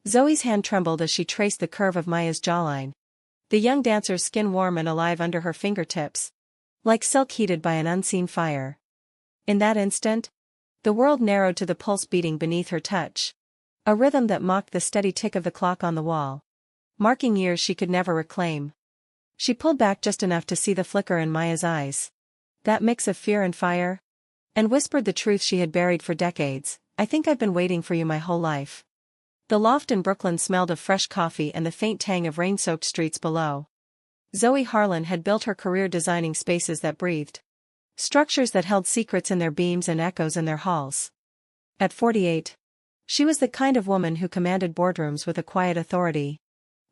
Zoe's hand trembled as she traced the curve of Maya's jawline. The young dancer's skin warm and alive under her fingertips, like silk heated by an unseen fire. In that instant, the world narrowed to the pulse beating beneath her touch. A rhythm that mocked the steady tick of the clock on the wall, marking years she could never reclaim. She pulled back just enough to see the flicker in Maya's eyes. That mix of fear and fire? And whispered the truth she had buried for decades. I think I've been waiting for you my whole life. The loft in Brooklyn smelled of fresh coffee and the faint tang of rain-soaked streets below. Zoe Harlan had built her career designing spaces that breathed. Structures that held secrets in their beams and echoes in their halls. At 48, she was the kind of woman who commanded boardrooms with a quiet authority.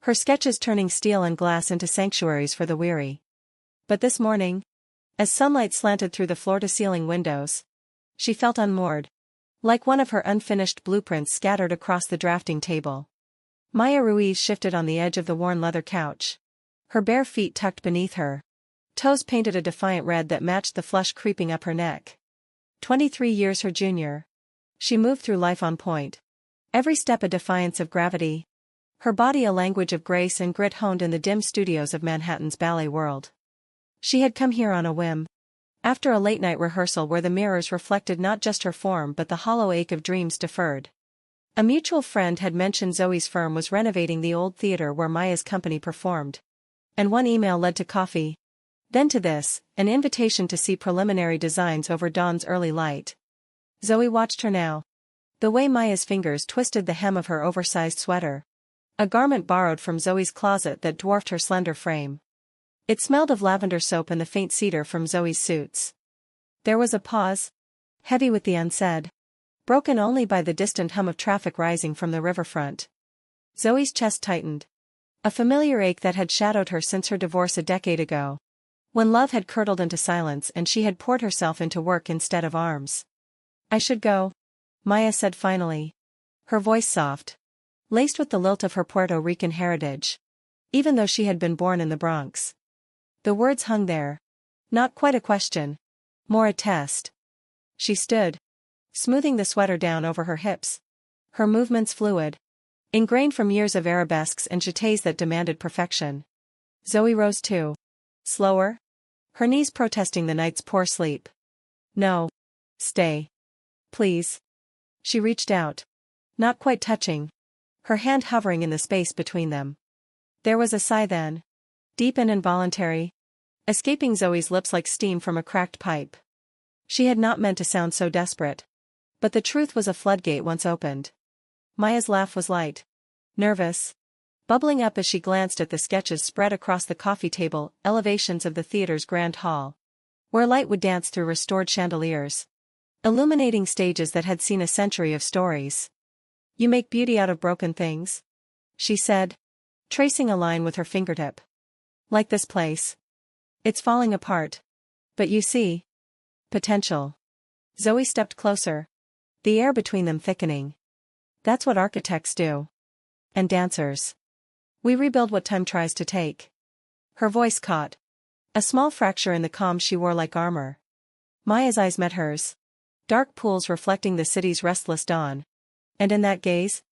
Her sketches turning steel and glass into sanctuaries for the weary. But this morning, as sunlight slanted through the floor-to-ceiling windows, she felt unmoored, like one of her unfinished blueprints scattered across the drafting table. Maya Ruiz shifted on the edge of the worn leather couch, her bare feet tucked beneath her, toes painted a defiant red that matched the flush creeping up her neck. 23 years her junior, she moved through life on point, every step a defiance of gravity, her body a language of grace and grit honed in the dim studios of Manhattan's ballet world. She had come here on a whim, after a late-night rehearsal where the mirrors reflected not just her form but the hollow ache of dreams deferred. A mutual friend had mentioned Zoe's firm was renovating the old theater where Maya's company performed. And one email led to coffee. Then to this, an invitation to see preliminary designs over dawn's early light. Zoe watched her now. The way Maya's fingers twisted the hem of her oversized sweater. A garment borrowed from Zoe's closet that dwarfed her slender frame. It smelled of lavender soap and the faint cedar from Zoe's suits. There was a pause, heavy with the unsaid, broken only by the distant hum of traffic rising from the riverfront. Zoe's chest tightened. A familiar ache that had shadowed her since her divorce a decade ago, when love had curdled into silence and she had poured herself into work instead of arms. I should go, Maya said finally, her voice soft, laced with the lilt of her Puerto Rican heritage, even though she had been born in the Bronx. The words hung there. Not quite a question. More a test. She stood, smoothing the sweater down over her hips. Her movements fluid, ingrained from years of arabesques and jetés that demanded perfection. Zoe rose too. Slower, her knees protesting the night's poor sleep. No. Stay. Please. She reached out. Not quite touching, her hand hovering in the space between them. There was a sigh then, deep and involuntary, escaping Zoe's lips like steam from a cracked pipe. She had not meant to sound so desperate. But the truth was a floodgate once opened. Maya's laugh was light, nervous, bubbling up as she glanced at the sketches spread across the coffee table, elevations of the theater's grand hall, where light would dance through restored chandeliers, illuminating stages that had seen a century of stories. You make beauty out of broken things? She said, tracing a line with her fingertip. Like this place. It's falling apart. But you see. Potential. Zoe stepped closer, the air between them thickening. That's what architects do. And dancers. We rebuild what time tries to take. Her voice caught. A small fracture in the calm she wore like armor. Maya's eyes met hers. Dark pools reflecting the city's restless dawn. And in that gaze,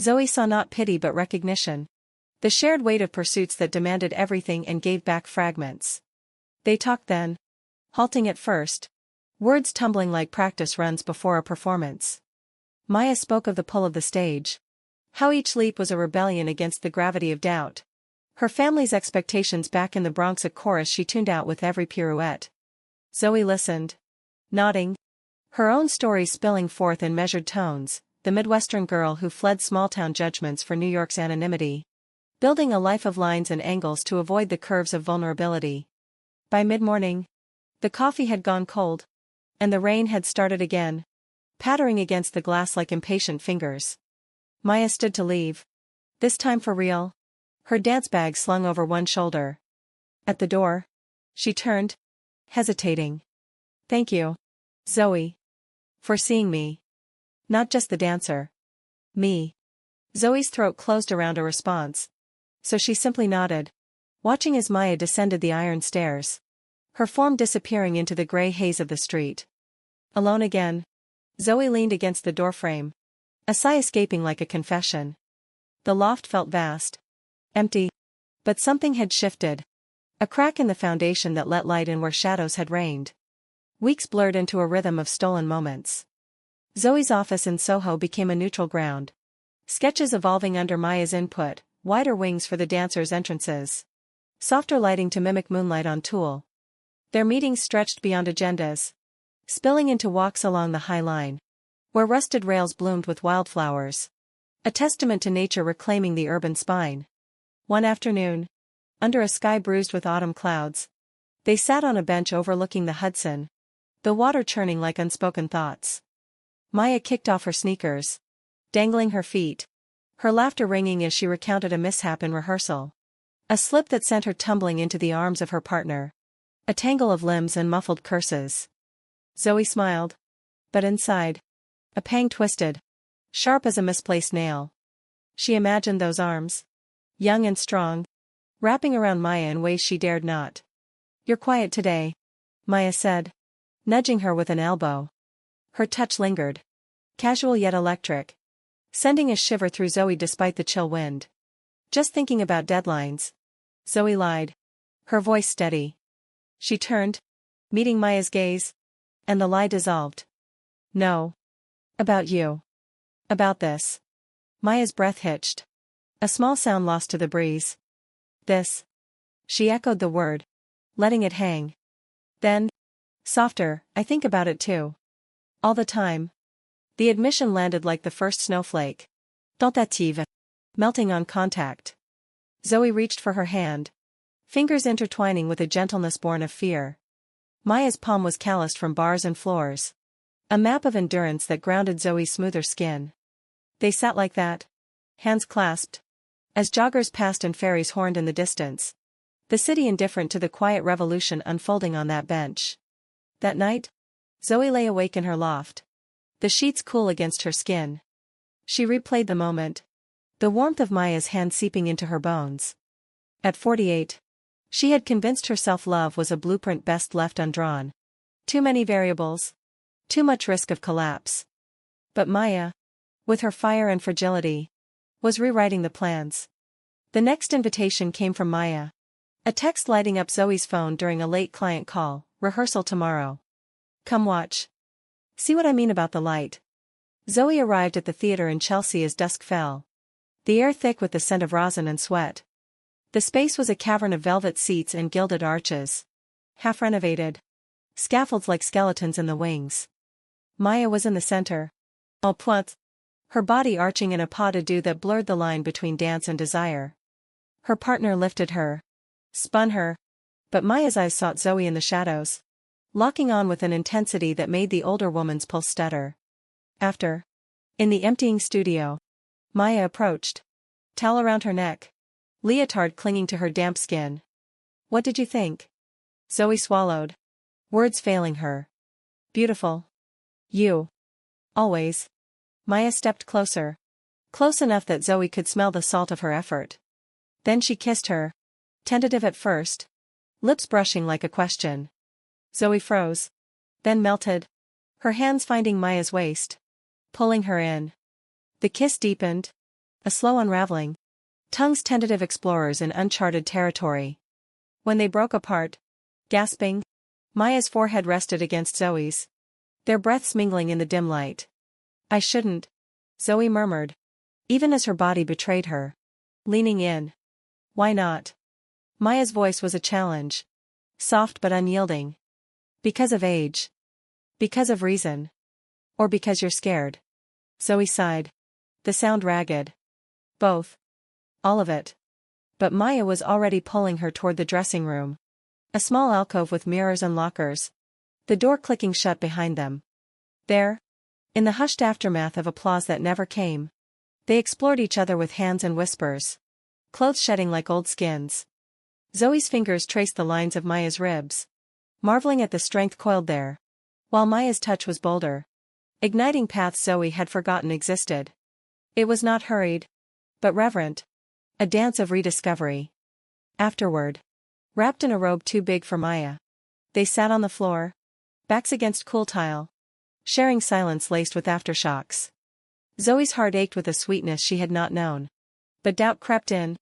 Zoe saw not pity but recognition. The shared weight of pursuits that demanded everything and gave back fragments. They talked then, halting at first, words tumbling like practice runs before a performance. Maya spoke of the pull of the stage. How each leap was a rebellion against the gravity of doubt. Her family's expectations back in the Bronx, a chorus she tuned out with every pirouette. Zoe listened, nodding, her own story spilling forth in measured tones, the Midwestern girl who fled small-town judgments for New York's anonymity, building a life of lines and angles to avoid the curves of vulnerability. By mid-morning, the coffee had gone cold, and the rain had started again, pattering against the glass like impatient fingers. Maya stood to leave. This time for real. Her dance bag slung over one shoulder. At the door, she turned, hesitating. Thank you, Zoe, for seeing me. Not just the dancer. Me. Zoe's throat closed around a response, so she simply nodded, watching as Maya descended the iron stairs, her form disappearing into the gray haze of the street. Alone again, Zoe leaned against the doorframe, a sigh escaping like a confession. The loft felt vast. Empty. But something had shifted. A crack in the foundation that let light in where shadows had reigned. Weeks blurred into a rhythm of stolen moments. Zoe's office in Soho became a neutral ground. Sketches evolving under Maya's input, wider wings for the dancers' entrances. Softer lighting to mimic moonlight on tulle. Their meetings stretched beyond agendas, spilling into walks along the High Line, where rusted rails bloomed with wildflowers. A testament to nature reclaiming the urban spine. One afternoon, under a sky bruised with autumn clouds, they sat on a bench overlooking the Hudson, the water churning like unspoken thoughts. Maya kicked off her sneakers, dangling her feet, her laughter ringing as she recounted a mishap in rehearsal. A slip that sent her tumbling into the arms of her partner. A tangle of limbs and muffled curses. Zoe smiled. But inside, a pang twisted, sharp as a misplaced nail. She imagined those arms, young and strong, wrapping around Maya in ways she dared not. "You're quiet today," Maya said, nudging her with an elbow. Her touch lingered, casual yet electric, sending a shiver through Zoe despite the chill wind. "Just thinking about deadlines," Zoe lied, her voice steady. She turned, meeting Maya's gaze, and the lie dissolved. "No. About you. About this." Maya's breath hitched. A small sound lost to the breeze. "This." She echoed the word, letting it hang. Then, softer, "I think about it too. All the time." The admission landed like the first snowflake. Tentative. Melting on contact. Zoe reached for her hand, fingers intertwining with a gentleness born of fear. Maya's palm was calloused from bars and floors. A map of endurance that grounded Zoe's smoother skin. They sat like that, hands clasped, as joggers passed and ferries horned in the distance. The city indifferent to the quiet revolution unfolding on that bench. That night, Zoe lay awake in her loft. The sheets cool against her skin. She replayed the moment. The warmth of Maya's hand seeping into her bones. At 48, she had convinced herself love was a blueprint best left undrawn. Too many variables. Too much risk of collapse. But Maya, with her fire and fragility, was rewriting the plans. The next invitation came from Maya. A text lighting up Zoe's phone during a late client call. "Rehearsal tomorrow. Come watch. See what I mean about the light." Zoe arrived at the theater in Chelsea as dusk fell. The air thick with the scent of rosin and sweat. The space was a cavern of velvet seats and gilded arches. Half renovated. Scaffolds like skeletons in the wings. Maya was in the center. En pointe. Her body arching in a pas de deux that blurred the line between dance and desire. Her partner lifted her. Spun her. But Maya's eyes sought Zoe in the shadows. Locking on with an intensity that made the older woman's pulse stutter. After. In the emptying studio. Maya approached. Towel around her neck. Leotard clinging to her damp skin. "What did you think?" Zoe swallowed. Words failing her. "Beautiful. You. Always." Maya stepped closer. Close enough that Zoe could smell the salt of her effort. Then she kissed her. Tentative at first. Lips brushing like a question. Zoe froze. Then melted. Her hands finding Maya's waist. Pulling her in. The kiss deepened. A slow unraveling. Tongues tentative explorers in uncharted territory. When they broke apart, gasping, Maya's forehead rested against Zoe's. Their breaths mingling in the dim light. "I shouldn't," Zoe murmured. Even as her body betrayed her. Leaning in. "Why not?" Maya's voice was a challenge. Soft but unyielding. "Because of age. Because of reason. Or because you're scared." Zoe sighed. The sound ragged. "Both. All of it." But Maya was already pulling her toward the dressing room. A small alcove with mirrors and lockers. The door clicking shut behind them. There, in the hushed aftermath of applause that never came, they explored each other with hands and whispers. Clothes shedding like old skins. Zoe's fingers traced the lines of Maya's ribs, marveling at the strength coiled there, while Maya's touch was bolder, igniting paths Zoe had forgotten existed. It was not hurried, but reverent. A dance of rediscovery. Afterward, wrapped in a robe too big for Maya, they sat on the floor, backs against cool tile, sharing silence laced with aftershocks. Zoe's heart ached with a sweetness she had not known. But doubt crept in.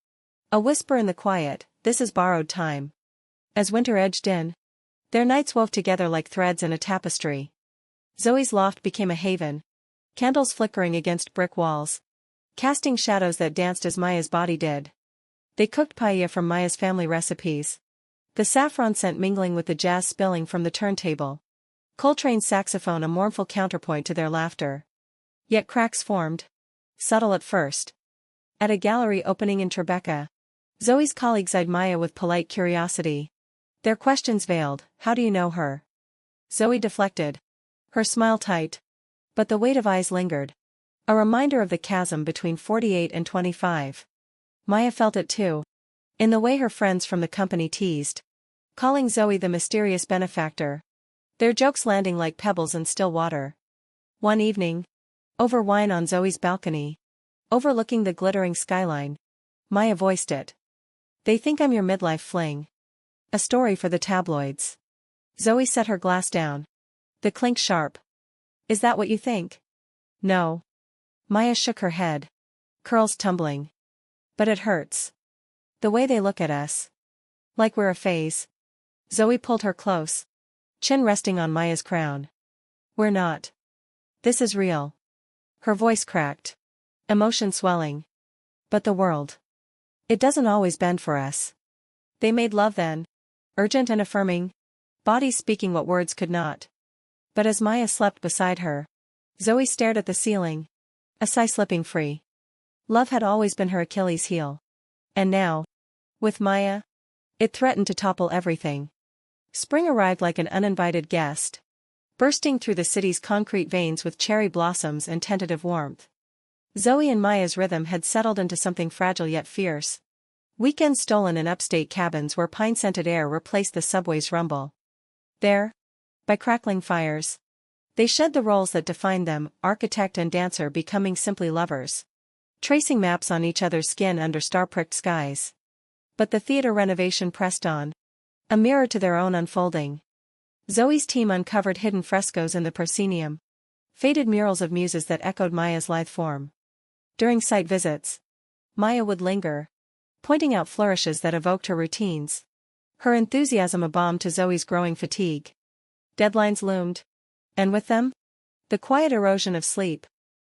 A whisper in the quiet, this is borrowed time. As winter edged in, their nights wove together like threads in a tapestry. Zoe's loft became a haven. Candles flickering against brick walls, casting shadows that danced as Maya's body did. They cooked paella from Maya's family recipes, the saffron scent mingling with the jazz spilling from the turntable. Coltrane's saxophone a mournful counterpoint to their laughter. Yet cracks formed, subtle at first. At a gallery opening in Tribeca, Zoe's colleagues eyed Maya with polite curiosity. Their questions veiled, how do you know her? Zoe deflected, her smile tight. But the weight of eyes lingered. A reminder of the chasm between 48 and 25. Maya felt it too. In the way her friends from the company teased, calling Zoe the mysterious benefactor. Their jokes landing like pebbles in still water. One evening, over wine on Zoe's balcony, overlooking the glittering skyline, Maya voiced it. They think I'm your midlife fling. A story for the tabloids. Zoe set her glass down. The clink sharp. Is that what you think? No. Maya shook her head. Curls tumbling. But it hurts. The way they look at us. Like we're a phase. Zoe pulled her close. Chin resting on Maya's crown. We're not. This is real. Her voice cracked. Emotion swelling. But the world. It doesn't always bend for us. They made love then. Urgent and affirming. Bodies speaking what words could not. But as Maya slept beside her, Zoe stared at the ceiling. A sigh slipping free. Love had always been her Achilles heel. And now, with Maya, it threatened to topple everything. Spring arrived like an uninvited guest, bursting through the city's concrete veins with cherry blossoms and tentative warmth. Zoe and Maya's rhythm had settled into something fragile yet fierce. Weekends stolen in upstate cabins where pine-scented air replaced the subway's rumble. There, by crackling fires, they shed the roles that defined them, architect and dancer becoming simply lovers, tracing maps on each other's skin under star-pricked skies. But the theater renovation pressed on, a mirror to their own unfolding. Zoe's team uncovered hidden frescoes in the proscenium, faded murals of muses that echoed Maya's lithe form. During site visits, Maya would linger, pointing out flourishes that evoked her routines. Her enthusiasm a balm to Zoe's growing fatigue. Deadlines loomed. And with them, the quiet erosion of sleep,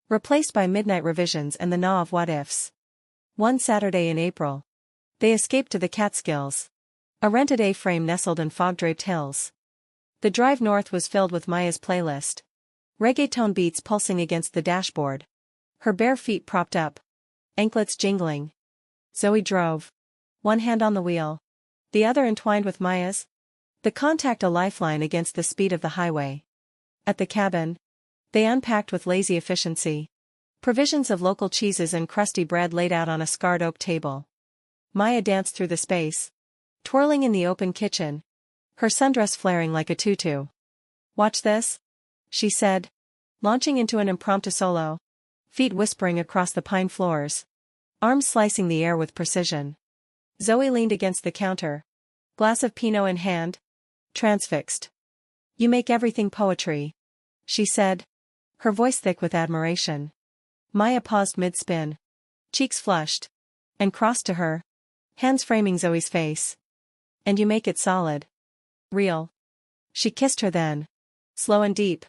replaced by midnight revisions and the gnaw of what-ifs. One Saturday in April, they escaped to the Catskills, a rented A-frame nestled in fog-draped hills. The drive north was filled with Maya's playlist, reggaeton beats pulsing against the dashboard, her bare feet propped up, anklets jingling. Zoe drove, one hand on the wheel, the other entwined with Maya's, the contact a lifeline against the speed of the highway. At the cabin, they unpacked with lazy efficiency. Provisions of local cheeses and crusty bread laid out on a scarred oak table. Maya danced through the space, twirling in the open kitchen, her sundress flaring like a tutu. Watch this, she said, launching into an impromptu solo, feet whispering across the pine floors, arms slicing the air with precision. Zoe leaned against the counter, glass of Pinot in hand, transfixed. You make everything poetry, she said, her voice thick with admiration. Maya paused mid-spin, cheeks flushed, and crossed to her, hands framing Zoe's face. And you make it solid. Real. She kissed her then, slow and deep,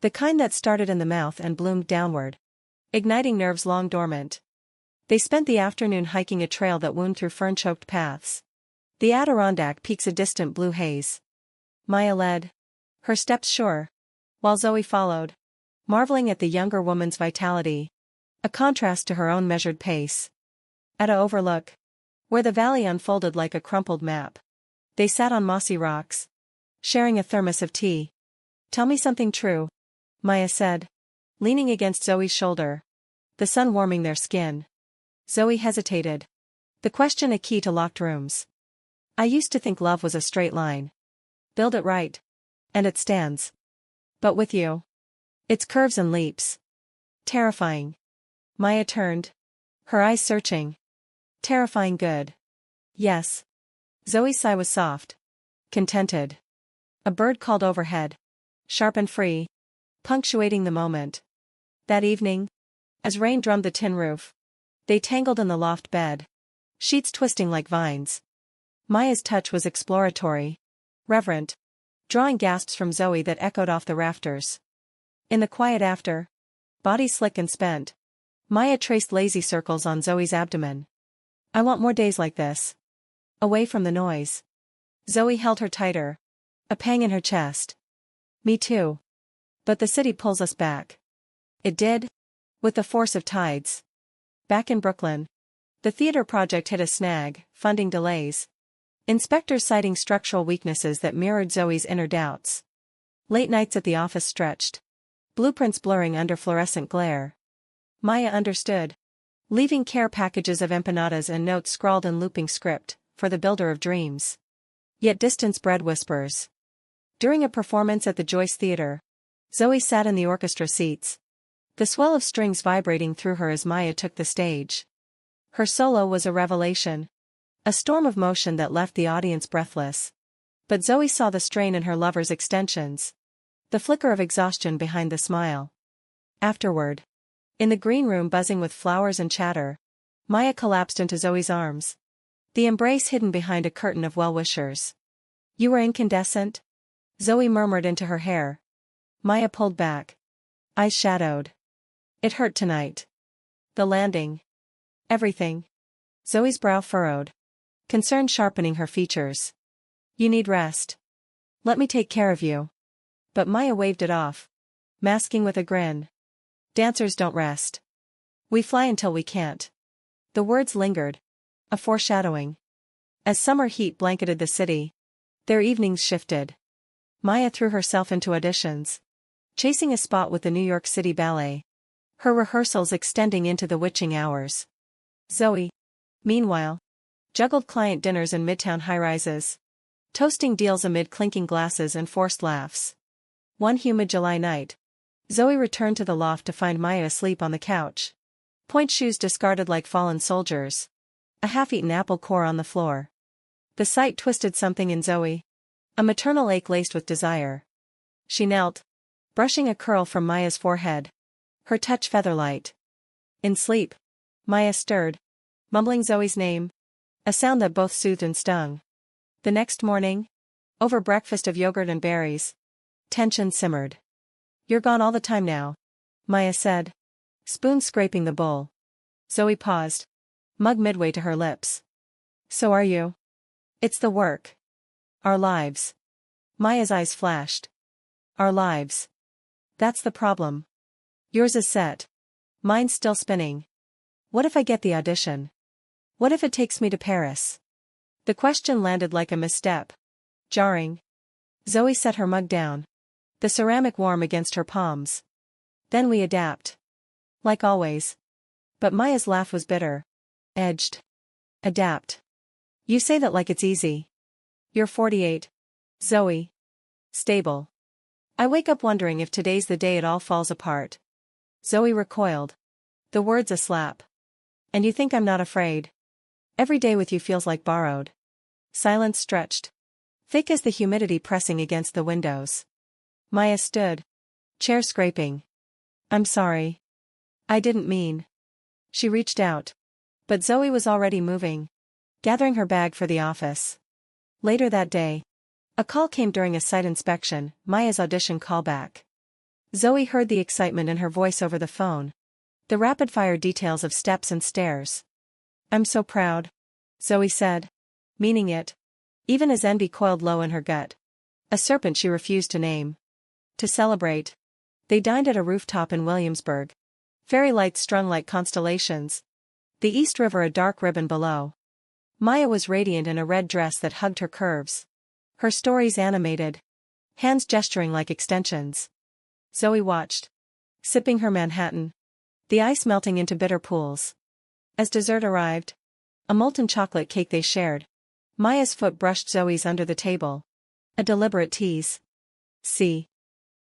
the kind that started in the mouth and bloomed downward, igniting nerves long dormant. They spent the afternoon hiking a trail that wound through fern-choked paths. The Adirondack peaks a distant blue haze. Maya led, her steps sure, while Zoe followed, marveling at the younger woman's vitality, a contrast to her own measured pace. At a overlook, where the valley unfolded like a crumpled map, they sat on mossy rocks, sharing a thermos of tea. Tell me something true, Maya said, leaning against Zoe's shoulder, the sun warming their skin. Zoe hesitated, the question a key to locked rooms. I used to think love was a straight line. Build it right, and it stands. But with you, it's curves and leaps. Terrifying. Maya turned, her eyes searching. Terrifying good. Yes. Zoe's sigh was soft, contented. A bird called overhead, sharp and free, punctuating the moment. That evening, as rain drummed the tin roof, They tangled in the loft bed. Sheets twisting like vines. Maya's touch was exploratory. Reverent. Drawing gasps from Zoe that echoed off the rafters. In the quiet after. Body slick and spent. Maya traced lazy circles on Zoe's abdomen. I want more days like this. Away from the noise. Zoe held her tighter. A pang in her chest. Me too. But the city pulls us back. It did. With the force of tides. Back in Brooklyn. The theater project hit a snag, funding delays. Inspectors citing structural weaknesses that mirrored Zoe's inner doubts. Late nights at the office stretched. Blueprints blurring under fluorescent glare. Maya understood. Leaving care packages of empanadas and notes scrawled in looping script, for the builder of dreams. Yet distance bred whispers. During a performance at the Joyce Theater, Zoe sat in the orchestra seats. The swell of strings vibrating through her as Maya took the stage. Her solo was a revelation. A storm of motion that left the audience breathless. But Zoe saw the strain in her lover's extensions. The flicker of exhaustion behind the smile. Afterward. In the green room buzzing with flowers and chatter, Maya collapsed into Zoe's arms. The embrace hidden behind a curtain of well-wishers. You were incandescent? Zoe murmured into her hair. Maya pulled back. Eyes shadowed. It hurt tonight. The landing. Everything. Zoe's brow furrowed. Concern sharpening her features. You need rest. Let me take care of you. But Maya waved it off. Masking with a grin. Dancers don't rest. We fly until we can't. The words lingered. A foreshadowing. As summer heat blanketed the city, their evenings shifted. Maya threw herself into auditions. Chasing a spot with the New York City Ballet. Her rehearsals extending into the witching hours. Zoe, meanwhile, juggled client dinners in midtown high-rises. Toasting deals amid clinking glasses and forced laughs. One humid July night, Zoe returned to the loft to find Maya asleep on the couch. Point shoes discarded like fallen soldiers. A half-eaten apple core on the floor. The sight twisted something in Zoe. A maternal ache laced with desire. She knelt, brushing a curl from Maya's forehead. Her touch featherlight. In sleep, Maya stirred, mumbling Zoe's name. A sound that both soothed and stung. The next morning, over breakfast of yogurt and berries, tension simmered. You're gone all the time now, Maya said. Spoon scraping the bowl. Zoe paused. Mug midway to her lips. So are you. It's the work. Our lives. Maya's eyes flashed. Our lives. That's the problem. Yours is set. Mine's still spinning. What if I get the audition? What if it takes me to Paris? The question landed like a misstep. Jarring. Zoe set her mug down. The ceramic warm against her palms. Then we adapt. Like always. But Maya's laugh was bitter. Edged. Adapt. You say that like it's easy. You're 48. Zoe. Stable. I wake up wondering if today's the day it all falls apart. Zoe recoiled. The words a slap. And you think I'm not afraid? Every day with you feels like borrowed. Silence stretched. Thick as the humidity pressing against the windows. Maya stood. Chair scraping. I'm sorry. I didn't mean. She reached out. But Zoe was already moving. Gathering her bag for the office. Later that day. A call came during a site inspection, Maya's audition callback. Zoe heard the excitement in her voice over the phone. The rapid-fire details of steps and stairs. I'm so proud. Zoe said. Meaning it. Even as envy coiled low in her gut. A serpent she refused to name. To celebrate. They dined at a rooftop in Williamsburg. Fairy lights strung like constellations. The East River a dark ribbon below. Maya was radiant in a red dress that hugged her curves. Her stories animated. Hands gesturing like extensions. Zoe watched. Sipping her Manhattan. The ice melting into bitter pools. As dessert arrived. A molten chocolate cake they shared. Maya's foot brushed Zoe's under the table. A deliberate tease. See.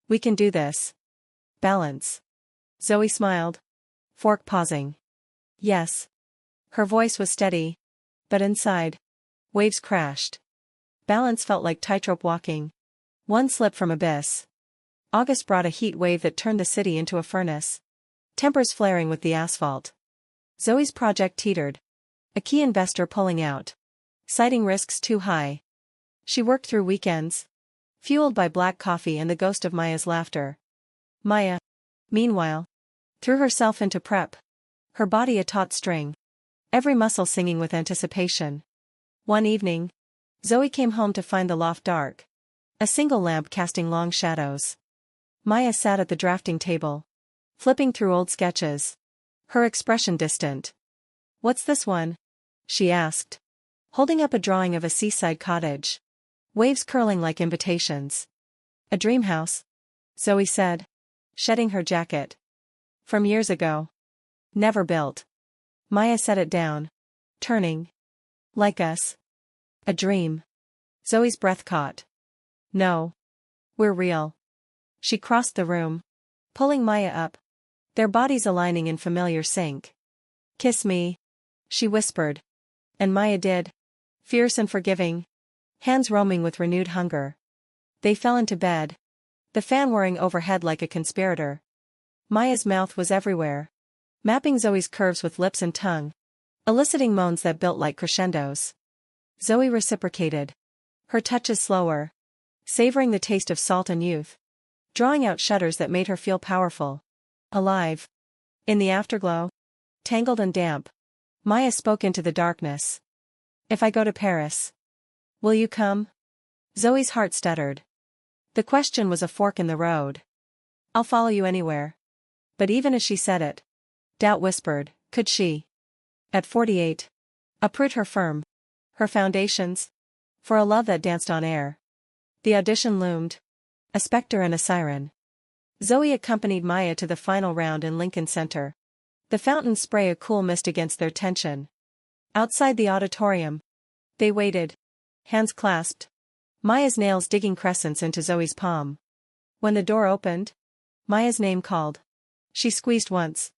We can do this. Balance. Zoe smiled. Fork pausing. Yes. Her voice was steady. But inside. Waves crashed. Balance felt like tightrope walking. One slip from abyss. August brought a heat wave that turned the city into a furnace. Tempers flaring with the asphalt. Zoe's project teetered. A key investor pulling out. Citing risks too high. She worked through weekends. Fueled by black coffee and the ghost of Maya's laughter. Maya, meanwhile, threw herself into prep. Her body a taut string. Every muscle singing with anticipation. One evening, Zoe came home to find the loft dark. A single lamp casting long shadows. Maya sat at the drafting table. Flipping through old sketches. Her expression distant. "What's this one?" she asked. Holding up a drawing of a seaside cottage. Waves curling like invitations. "A dream house," Zoe said. Shedding her jacket. "From years ago. Never built." Maya set it down. Turning. "Like us. A dream." Zoe's breath caught. "No. We're real." She crossed the room. Pulling Maya up. Their bodies aligning in familiar sync. "Kiss me," she whispered. And Maya did. Fierce and forgiving. Hands roaming with renewed hunger. They fell into bed. The fan whirring overhead like a conspirator. Maya's mouth was everywhere. Mapping Zoe's curves with lips and tongue. Eliciting moans that built like crescendos. Zoe reciprocated. Her touches slower. Savoring the taste of salt and youth. Drawing out shudders that made her feel powerful. Alive. In the afterglow. Tangled and damp. Maya spoke into the darkness. "If I go to Paris, will you come?" Zoe's heart stuttered. The question was a fork in the road. "I'll follow you anywhere." But even as she said it, doubt whispered, could she? At 48. Uproot her firm. Her foundations. For a love that danced on air. The audition loomed. A specter and a siren. Zoe accompanied Maya to the final round in Lincoln Center. The fountains spray a cool mist against their tension. Outside the auditorium. They waited. Hands clasped. Maya's nails digging crescents into Zoe's palm. When the door opened, Maya's name called. She squeezed once.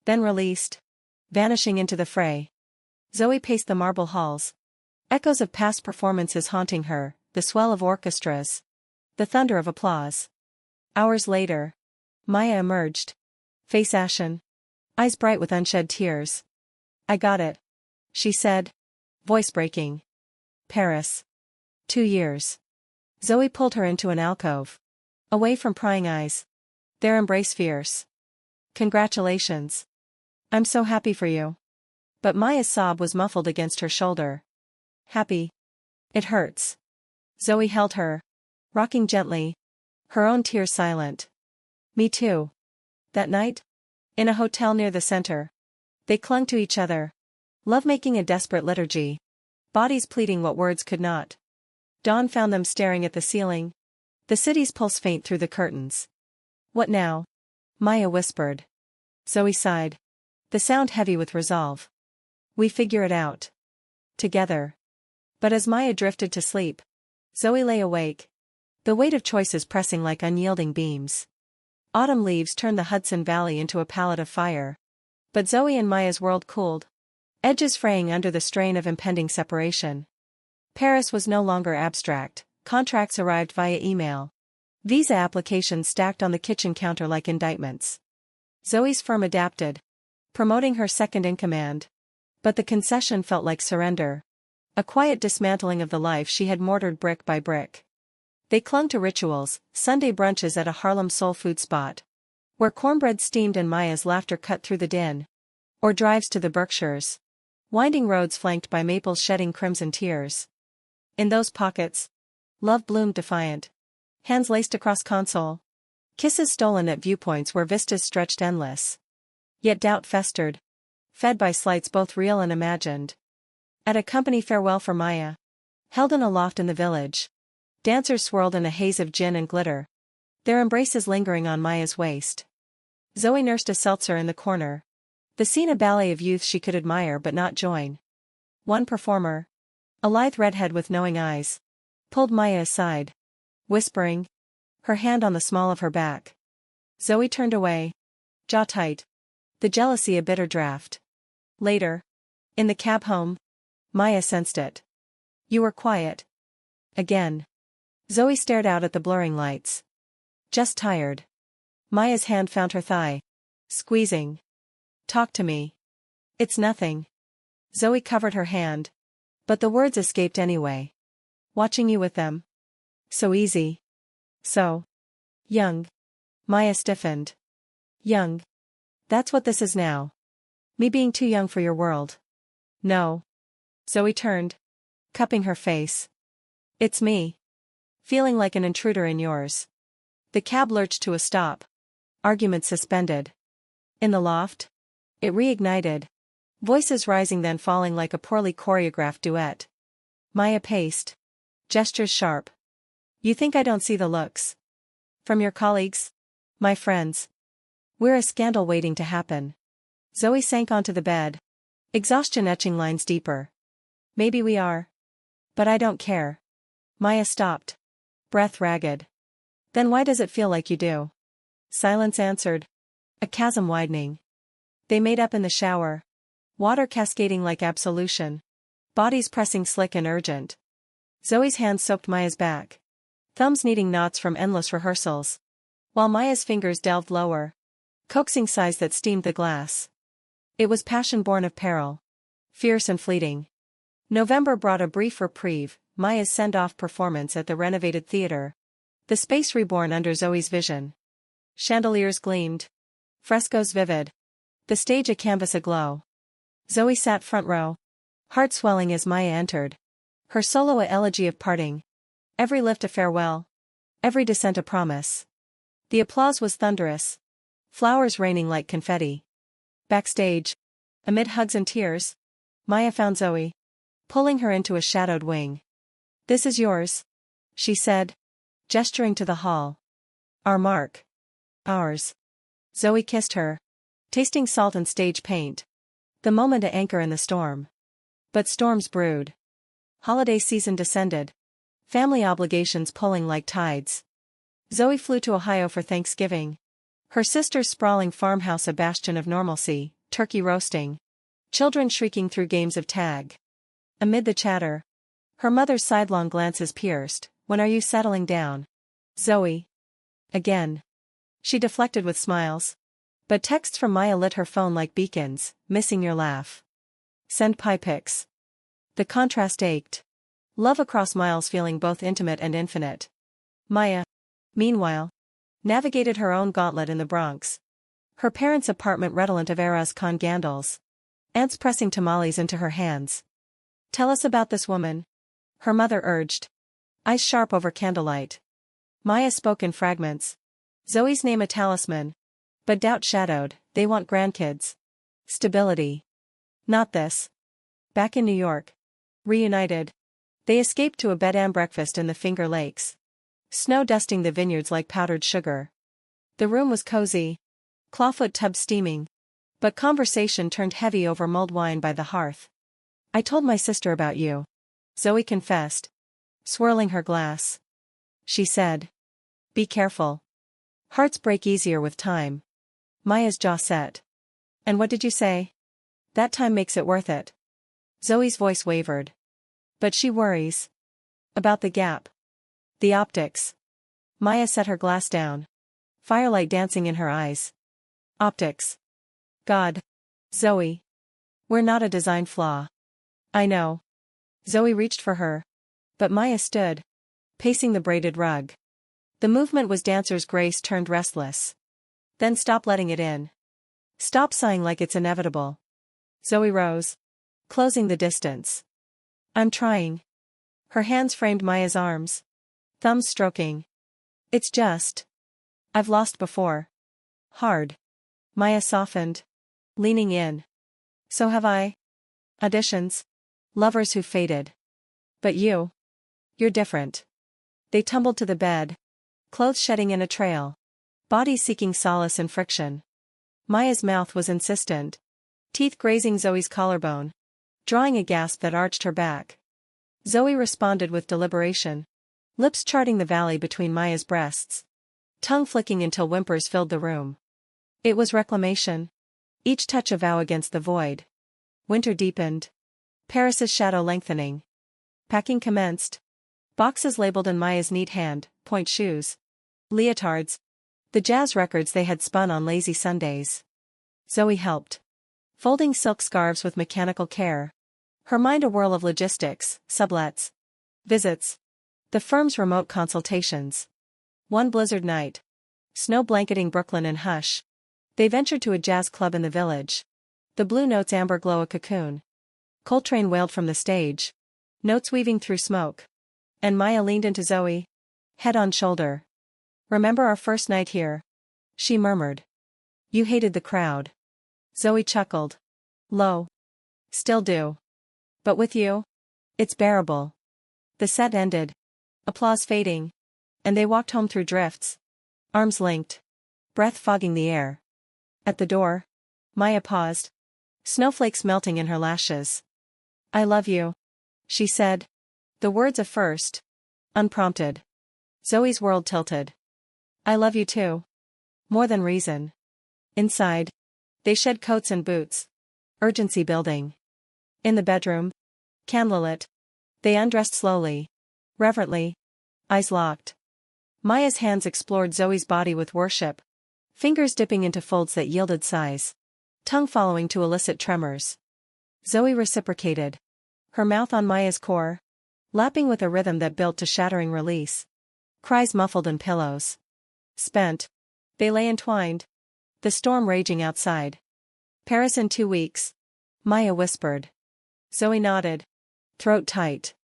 Then released. Vanishing into the fray. Zoe paced the marble halls. Echoes of past performances haunting her, the swell of orchestras. The thunder of applause. Hours later. Maya emerged. Face ashen. Eyes bright with unshed tears. "I got it," she said. Voice breaking. "Paris. 2 years." Zoe pulled her into an alcove. Away from prying eyes. Their embrace fierce. "Congratulations. I'm so happy for you." But Maya's sob was muffled against her shoulder. "Happy? It hurts." Zoe held her. Rocking gently. Her own tears silent. "Me too." That night? In a hotel near the center. They clung to each other. Love making a desperate liturgy. Bodies pleading what words could not. Dawn found them staring at the ceiling. The city's pulse faint through the curtains. "What now?" Maya whispered. Zoe sighed. The sound heavy with resolve. "We figure it out. Together." But as Maya drifted to sleep, Zoe lay awake. The weight of choices pressing like unyielding beams. Autumn leaves turned the Hudson Valley into a palette of fire. But Zoe and Maya's world cooled. Edges fraying under the strain of impending separation. Paris was no longer abstract. Contracts arrived via email. Visa applications stacked on the kitchen counter like indictments. Zoe's firm adapted. Promoting her second in command. But the concession felt like surrender. A quiet dismantling of the life she had mortared brick by brick. They clung to rituals, Sunday brunches at a Harlem soul food spot. Where cornbread steamed and Maya's laughter cut through the din. Or drives to the Berkshires. Winding roads flanked by maples shedding crimson tears. In those pockets, love bloomed defiant. Hands laced across console. Kisses stolen at viewpoints where vistas stretched endless. Yet doubt festered. Fed by slights both real and imagined. At a company farewell for Maya. Held in a loft in the village. Dancers swirled in a haze of gin and glitter. Their embraces lingering on Maya's waist. Zoe nursed a seltzer in the corner. The scene a ballet of youth she could admire but not join. One performer. A lithe redhead with knowing eyes. Pulled Maya aside. Whispering. Her hand on the small of her back. Zoe turned away. Jaw tight. The jealousy a bitter draught. Later. In the cab home. Maya sensed it. "You were quiet. Again." Zoe stared out at the blurring lights. "Just tired." Maya's hand found her thigh. Squeezing. "Talk to me." It's nothing. Zoe covered her hand. But the words escaped anyway. Watching you with them. So easy. So young. Maya stiffened. Young. That's what this is now. Me being too young for your world. No. Zoe turned. Cupping her face. It's me. Feeling like an intruder in yours. The cab lurched to a stop. Argument suspended. In the loft? It reignited. Voices rising then falling like a poorly choreographed duet. Maya paced. Gestures sharp. You think I don't see the looks? From your colleagues? My friends. We're a scandal waiting to happen. Zoe sank onto the bed. Exhaustion etching lines deeper. Maybe we are. But I don't care. Maya stopped. Breath ragged. Then why does it feel like you do? Silence answered. A chasm widening. They made up in the shower. Water cascading like absolution. Bodies pressing slick and urgent. Zoe's hands soaked Maya's back. Thumbs kneading knots from endless rehearsals. While Maya's fingers delved lower. Coaxing sighs that steamed the glass. It was passion born of peril. Fierce and fleeting. November brought a brief reprieve, Maya's send-off performance at the renovated theater. The space reborn under Zoe's vision. Chandeliers gleamed. Frescoes vivid. The stage a canvas aglow. Zoe sat front row. Heart swelling as Maya entered. Her solo a elegy of parting. Every lift a farewell. Every descent a promise. The applause was thunderous. Flowers raining like confetti. Backstage. Amid hugs and tears. Maya found Zoe. Pulling her into a shadowed wing. This is yours. She said. Gesturing to the hall. Our mark. Ours. Zoe kissed her. Tasting salt and stage paint. The moment to anchor in the storm. But storms brewed. Holiday season descended. Family obligations pulling like tides. Zoe flew to Ohio for Thanksgiving. Her sister's sprawling farmhouse a bastion of normalcy, turkey roasting. Children shrieking through games of tag. Amid the chatter. Her mother's sidelong glances pierced. When are you settling down? Zoe. Again. She deflected with smiles. But texts from Maya lit her phone like beacons, missing your laugh. Send pie pics. The contrast ached. Love across miles feeling both intimate and infinite. Maya, meanwhile, navigated her own gauntlet in the Bronx. Her parents' apartment redolent of Eras con Gandals. Aunts pressing tamales into her hands. Tell us about this woman. Her mother urged. Eyes sharp over candlelight. Maya spoke in fragments. Zoe's name a talisman. But doubt shadowed, they want grandkids. Stability. Not this. Back in New York. Reunited. They escaped to a bed and breakfast in the Finger Lakes. Snow dusting the vineyards like powdered sugar. The room was cozy. Clawfoot tub steaming. But conversation turned heavy over mulled wine by the hearth. I told my sister about you. Zoe confessed. Swirling her glass. She said. Be careful. Hearts break easier with time. Maya's jaw set. And what did you say? That time makes it worth it. Zoe's voice wavered. But she worries. About the gap. The optics. Maya set her glass down. Firelight dancing in her eyes. Optics. God. Zoe. We're not a design flaw. I know. Zoe reached for her. But Maya stood. Pacing the braided rug. The movement was dancer's grace turned restless. Then stop letting it in. Stop sighing like it's inevitable. Zoe rose. Closing the distance. I'm trying. Her hands framed Maya's arms. Thumbs stroking. It's just. I've lost before. Hard. Maya softened. Leaning in. So have I. Auditions. Lovers who faded. But you. You're different. They tumbled to the bed. Clothes shedding in a trail. Bodies seeking solace in friction. Maya's mouth was insistent. Teeth grazing Zoe's collarbone. Drawing a gasp that arched her back. Zoe responded with deliberation. Lips charting the valley between Maya's breasts. Tongue flicking until whimpers filled the room. It was reclamation. Each touch a vow against the void. Winter deepened. Paris's shadow lengthening. Packing commenced. Boxes labeled in Maya's neat hand, point shoes. Leotards. The jazz records they had spun on lazy Sundays. Zoe helped. folding silk scarves with mechanical care. Her mind a whirl of logistics, sublets, visits, the firm's remote consultations. One blizzard night, snow blanketing Brooklyn in hush, they ventured to a jazz club in the village. The blue notes amber glow a cocoon. Coltrane wailed from the stage, notes weaving through smoke. And Maya leaned into Zoe, head on shoulder. "Remember our first night here?" she murmured. "You hated the crowd." Zoe chuckled. "Low. Still do. But with you, it's bearable." The set ended, applause fading, and they walked home through drifts, arms linked, breath fogging the air. At the door, Maya paused, snowflakes melting in her lashes. "I love you," she said. The words a first, unprompted. Zoe's world tilted. "I love you too. More than reason." Inside, they shed coats and boots. Urgency building. In the bedroom, candlelit, they undressed slowly, reverently, eyes locked. Maya's hands explored Zoe's body with worship, fingers dipping into folds that yielded sighs, tongue following to elicit tremors. Zoe reciprocated, her mouth on Maya's core, lapping with a rhythm that built to shattering release. Cries muffled in pillows. Spent, they lay entwined, the storm raging outside. "Paris in 2 weeks," Maya whispered. Zoe nodded, throat tight.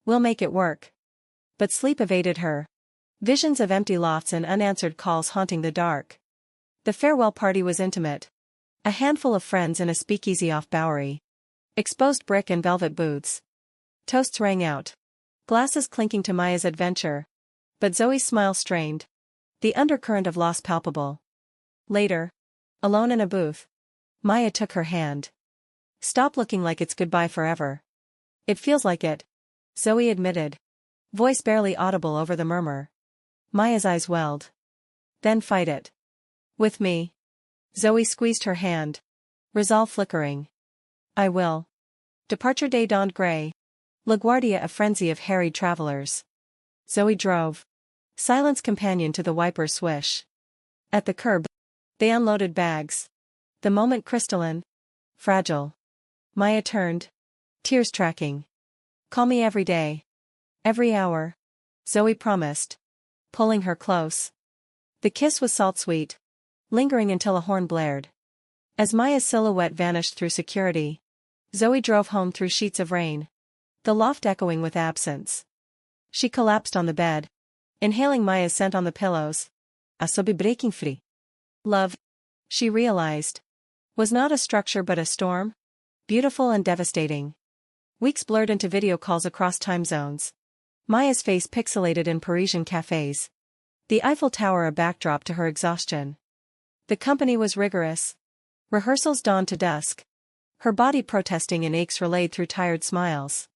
"We'll make it work." But sleep evaded her. Visions of empty lofts and unanswered calls haunting the dark. The farewell party was intimate. A handful of friends in a speakeasy off Bowery. Exposed brick and velvet booths. Toasts rang out. Glasses clinking to Maya's adventure. But Zoe's smile strained. The undercurrent of loss palpable. Later, alone in a booth, Maya took her hand. "Stop looking like it's goodbye forever." "It feels like it," Zoe admitted. Voice barely audible over the murmur. Maya's eyes welled. "Then fight it. With me." Zoe squeezed her hand. Resolve flickering. "I will." Departure day dawned gray. LaGuardia a frenzy of harried travelers. Zoe drove. Silence companion to the wiper's swish. At the curb, they unloaded bags. The moment crystalline. Fragile. Maya turned. Tears tracking. "Call me every day. Every hour," Zoe promised, pulling her close. The kiss was salt-sweet, lingering until a horn blared. As Maya's silhouette vanished through security, Zoe drove home through sheets of rain, the loft echoing with absence. She collapsed on the bed, inhaling Maya's scent on the pillows. "I be breaking free." Love, she realized, was not a structure but a storm, beautiful and devastating. Weeks blurred into video calls across time zones. Maya's face pixelated in Parisian cafes. The Eiffel Tower a backdrop to her exhaustion. The company was rigorous. Rehearsals dawned to dusk. Her body protesting in aches relayed through tired smiles.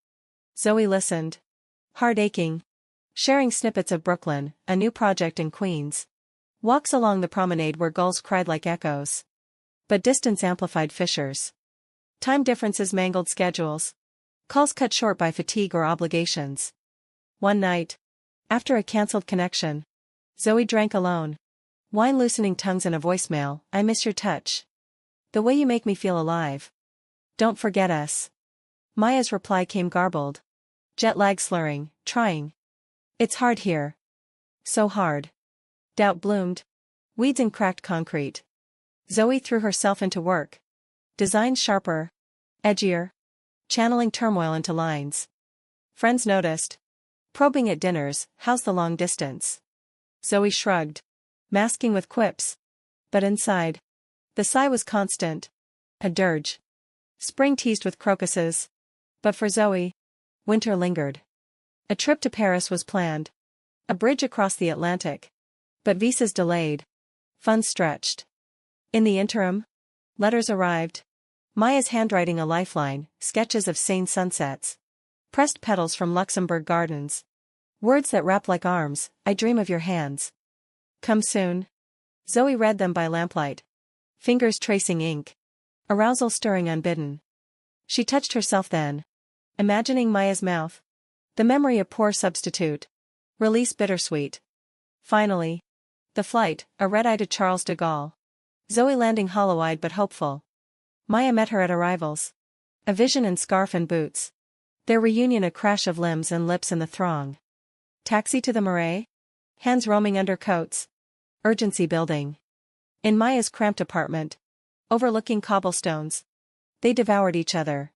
Zoe listened. Heart aching. Sharing snippets of Brooklyn, a new project in Queens. Walks along the promenade where gulls cried like echoes. But distance amplified fissures. Time differences mangled schedules. Calls cut short by fatigue or obligations. One night, after a cancelled connection, Zoe drank alone. Wine loosening tongues in a voicemail. "I miss your touch. The way you make me feel alive. Don't forget us." Maya's reply came garbled. Jet lag slurring, trying. "It's hard here. So hard." Doubt bloomed. Weeds in cracked concrete. Zoe threw herself into work. Designs sharper, edgier, channeling turmoil into lines. Friends noticed. Probing at dinners, "How's the long distance?" Zoe shrugged, masking with quips. But inside, the sigh was constant. A dirge. Spring teased with crocuses. But for Zoe, winter lingered. A trip to Paris was planned. A bridge across the Atlantic. But visas delayed. Funds stretched. In the interim, letters arrived. Maya's handwriting a lifeline, sketches of sane sunsets. Pressed petals from Luxembourg gardens. Words that wrap like arms. "I dream of your hands. Come soon." Zoe read them by lamplight. Fingers tracing ink. Arousal stirring unbidden. She touched herself then. Imagining Maya's mouth. The memory a poor substitute. Release bittersweet. Finally. The flight, a red-eye to Charles de Gaulle. Zoe landing hollow-eyed but hopeful. Maya met her at arrivals. A vision in scarf and boots. Their reunion a crash of limbs and lips in the throng. Taxi to the Marais? Hands roaming under coats. Urgency building. In Maya's cramped apartment, overlooking cobblestones, they devoured each other.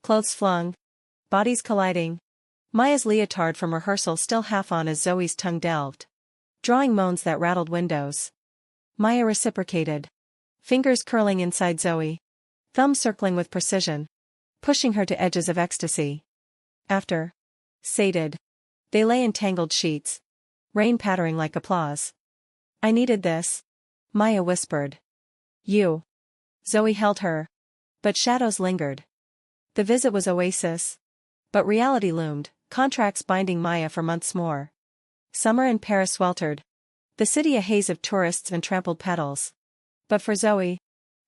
Clothes flung. Bodies colliding. Maya's leotard from rehearsal still half on as Zoe's tongue delved. Drawing moans that rattled windows. Maya reciprocated. Fingers curling inside Zoe. Thumbs circling with precision. Pushing her to edges of ecstasy. After. Sated. They lay in tangled sheets. Rain pattering like applause. I needed this. Maya whispered. You. Zoe held her. But shadows lingered. The visit was oasis. But reality loomed, contracts binding Maya for months more. Summer in Paris sweltered. The city a haze of tourists and trampled petals. But for Zoe,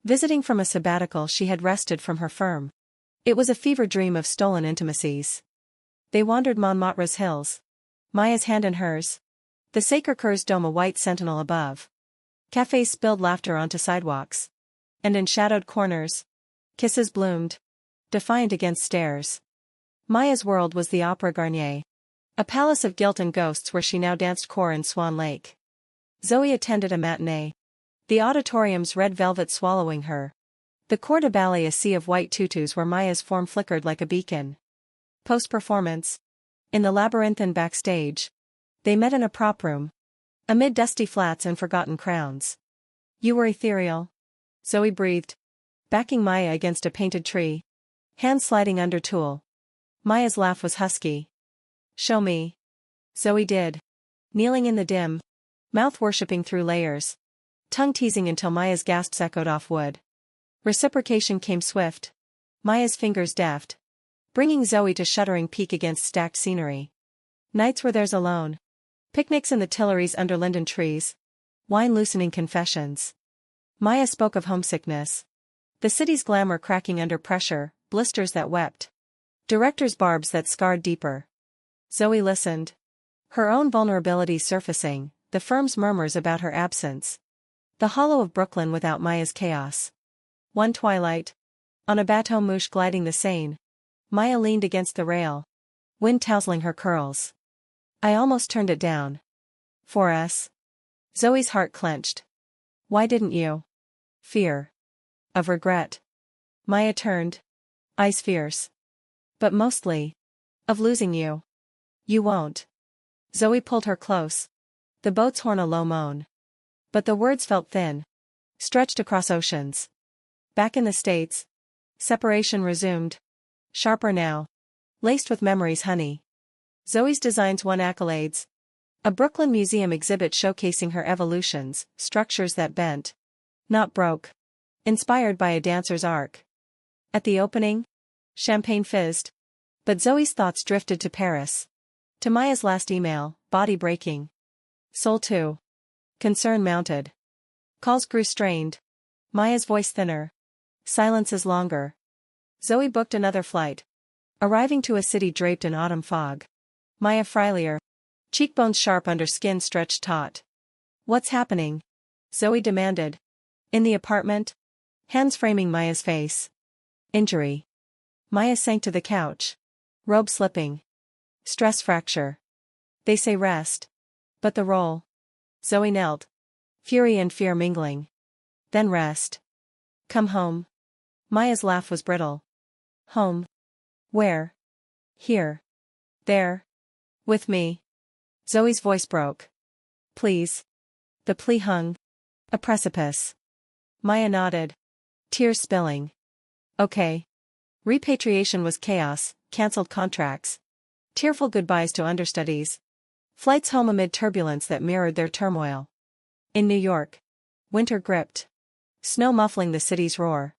visiting from a sabbatical she had wrested from her firm. It was a fever dream of stolen intimacies. They wandered Montmartre's hills. Maya's hand in hers. The Sacré-Cœur's dome a white sentinel above. Cafes spilled laughter onto sidewalks. And in shadowed corners, kisses bloomed. Defiant against stares. Maya's world was the Opera Garnier. A palace of guilt and ghosts where she now danced core in Swan Lake. Zoe attended a matinee. The auditorium's red velvet swallowing her. The Corps de Ballet a sea of white tutus where Maya's form flickered like a beacon. Post-performance. In the labyrinthine backstage. They met in a prop room. Amid dusty flats and forgotten crowns. You were ethereal. Zoe breathed. Backing Maya against a painted tree. Hands sliding under tulle. Maya's laugh was husky. Show me. Zoe did. Kneeling in the dim. Mouth worshipping through layers. Tongue teasing until Maya's gasps echoed off wood. Reciprocation came swift. Maya's fingers deft. Bringing Zoe to shuddering peak against stacked scenery. Nights were theirs alone. Picnics in the Tuileries under linden trees. Wine-loosening confessions. Maya spoke of homesickness. The city's glamour cracking under pressure, blisters that wept. Director's barbs that scarred deeper. Zoe listened. Her own vulnerability surfacing, the firm's murmurs about her absence. The hollow of Brooklyn without Maya's chaos. One twilight. On a bateau mouche gliding the Seine. Maya leaned against the rail. Wind tousling her curls. I almost turned it down. For us. Zoe's heart clenched. Why didn't you? Fear. Of regret. Maya turned. Eyes fierce. But mostly. Of losing you. You won't. Zoe pulled her close. The boat's horn a low moan. But the words felt thin. Stretched across oceans. Back in the States. Separation resumed. Sharper now. Laced with memories honey. Zoe's designs won accolades. A Brooklyn Museum exhibit showcasing her evolutions, structures that bent. Not broke. Inspired by a dancer's arc. At the opening, champagne fizzed. But Zoe's thoughts drifted to Paris. To Maya's last email, body breaking. Soul too. Concern mounted. Calls grew strained. Maya's voice thinner. Silences longer. Zoe booked another flight. Arriving to a city draped in autumn fog. Maya frilier. Cheekbones sharp under skin stretched taut. What's happening? Zoe demanded. In the apartment? Hands framing Maya's face. Injury. Maya sank to the couch. Robe slipping. Stress fracture. They say rest. But the role. Zoe knelt. Fury and fear mingling. Then rest. Come home. Maya's laugh was brittle. Home. Where? Here. There. With me. Zoe's voice broke. Please. The plea hung. A precipice. Maya nodded. Tears spilling. Okay. Repatriation was chaos, cancelled contracts. Tearful goodbyes to understudies. Flights home amid turbulence that mirrored their turmoil. In New York. Winter gripped. Snow muffling the city's roar.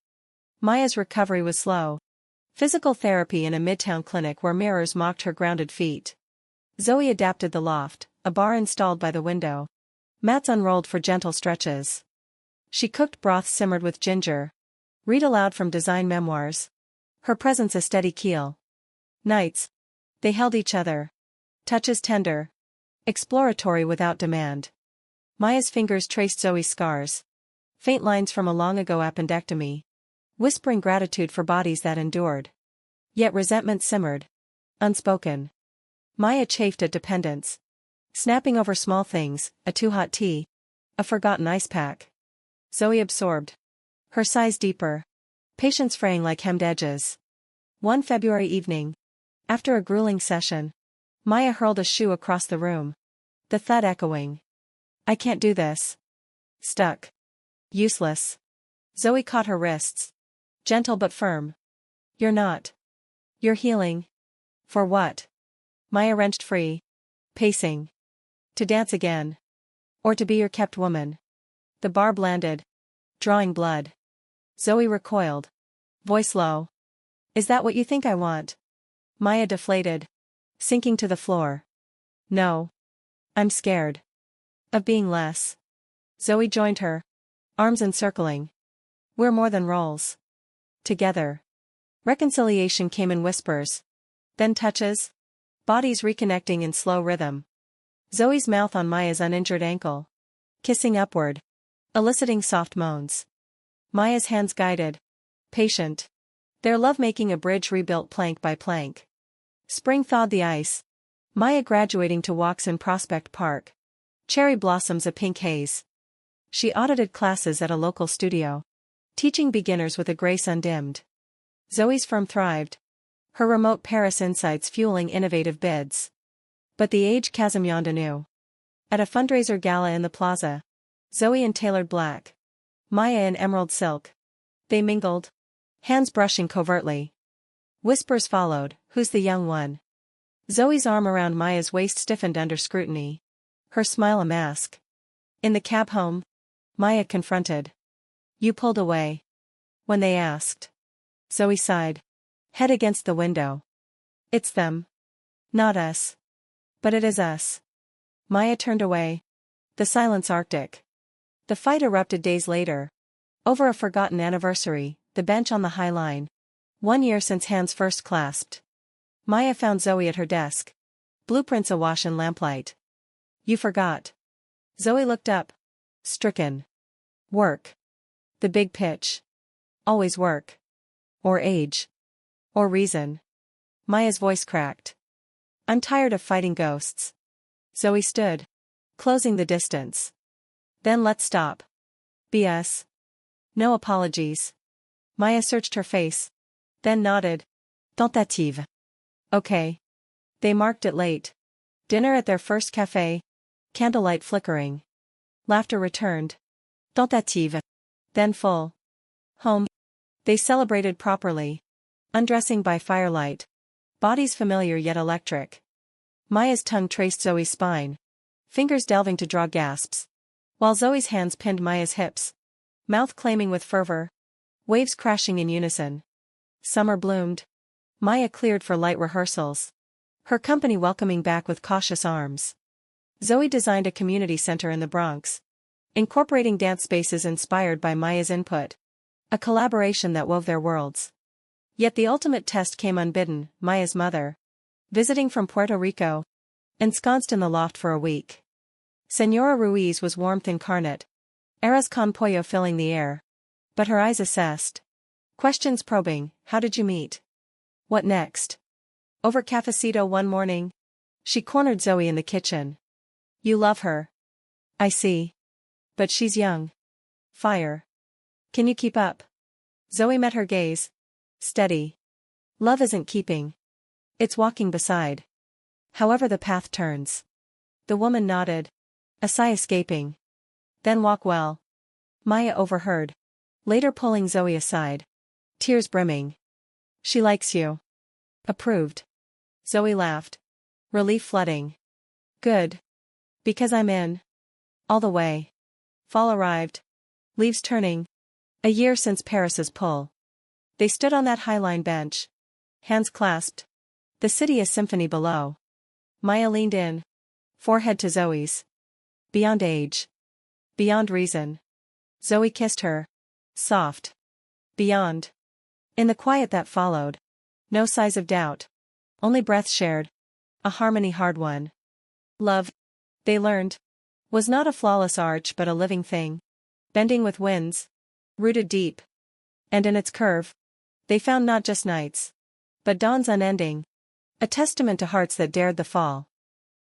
Maya's recovery was slow. Physical therapy in a midtown clinic where mirrors mocked her grounded feet. Zoe adapted the loft, a bar installed by the window. Mats unrolled for gentle stretches. She cooked broth simmered with ginger. Read aloud from design memoirs. Her presence a steady keel. Nights. They held each other. Touches tender. Exploratory without demand. Maya's fingers traced Zoe's scars. Faint lines from a long-ago appendectomy. whispering gratitude for bodies that endured. Yet resentment simmered. Unspoken. Maya chafed at dependence. Snapping over small things, a too-hot tea. A forgotten ice pack. Zoe absorbed. Her sighs deeper. Patience fraying like hemmed edges. One February evening. After a grueling session. Maya hurled a shoe across the room. The thud echoing. I can't do this. Stuck. Useless. Zoe caught her wrists. Gentle but firm. You're not. You're healing. For what? Maya wrenched free. Pacing. To dance again. Or to be your kept woman. The barb landed. Drawing blood. Zoe recoiled. Voice low. Is that what you think I want? Maya deflated. Sinking to the floor. No. I'm scared. Of being less. Zoe joined her. Arms encircling. We're more than roles. Together. Reconciliation came in whispers. Then touches. Bodies reconnecting in slow rhythm. Zoe's mouth on Maya's uninjured ankle. Kissing upward. Eliciting soft moans. Maya's hands guided. Patient. Their lovemaking a bridge rebuilt plank by plank. Spring thawed the ice. Maya graduating to walks in Prospect Park. Cherry blossoms a pink haze. She audited classes at a local studio. Teaching beginners with a grace undimmed. Zoe's firm thrived. Her remote Paris insights fueling innovative bids. But the age chasm yawned anew. At a fundraiser gala in the plaza. Zoe in tailored black. Maya in emerald silk. They mingled. Hands brushing covertly. Whispers followed, who's the young one? Zoe's arm around Maya's waist stiffened under scrutiny. Her smile a mask. In the cab home. Maya confronted. You pulled away. When they asked. Zoe sighed. Head against the window. It's them. Not us. But it is us. Maya turned away. The silence arctic. The fight erupted days later. Over a forgotten anniversary, the bench on the High Line. 1 year since hands first clasped. Maya found Zoe at her desk. Blueprints awash in lamplight. You forgot. Zoe looked up. Stricken. Work. The big pitch. Always work. Or age. Or reason. Maya's voice cracked. I'm tired of fighting ghosts. Zoe stood. Closing the distance. Then let's stop. BS. No apologies. Maya searched her face. Then nodded. Tentative. Okay. They marked it late. Dinner at their first cafe. Candlelight flickering. Laughter returned. Tentative. Then full. Home. They celebrated properly. Undressing by firelight. Bodies familiar yet electric. Maya's tongue traced Zoe's spine. Fingers delving to draw gasps. While Zoe's hands pinned Maya's hips. Mouth claiming with fervor. Waves crashing in unison. Summer bloomed. Maya cleared for light rehearsals. Her company welcoming back with cautious arms. Zoe designed a community center in the Bronx. Incorporating dance spaces inspired by Maya's input. A collaboration that wove their worlds. Yet the ultimate test came unbidden, Maya's mother. Visiting from Puerto Rico. Ensconced in the loft for a week. Senora Ruiz was warmth incarnate. Arroz con pollo filling the air. But her eyes assessed. Questions probing, how did you meet? What next? Over cafecito one morning. She cornered Zoe in the kitchen. You love her. I see. But she's young. Fire. Can you keep up? Zoe met her gaze. Steady. Love isn't keeping. It's walking beside. However the path turns. The woman nodded. A sigh escaping. Then walk well. Maya overheard. Later pulling Zoe aside. Tears brimming. She likes you. Approved. Zoe laughed. Relief flooding. Good. Because I'm in. All the way. Fall arrived. Leaves turning. A year since Paris's pull. They stood on that High Line bench. Hands clasped. The city a symphony below. Maya leaned in. Forehead to Zoe's. Beyond age. Beyond reason. Zoe kissed her. Soft. Beyond. In the quiet that followed. No sighs of doubt. Only breath shared. A harmony hard won. Love. They learned. Was not a flawless arch but a living thing. Bending with winds. Rooted deep. And in its curve, they found not just nights, but dawns unending, a testament to hearts that dared the fall.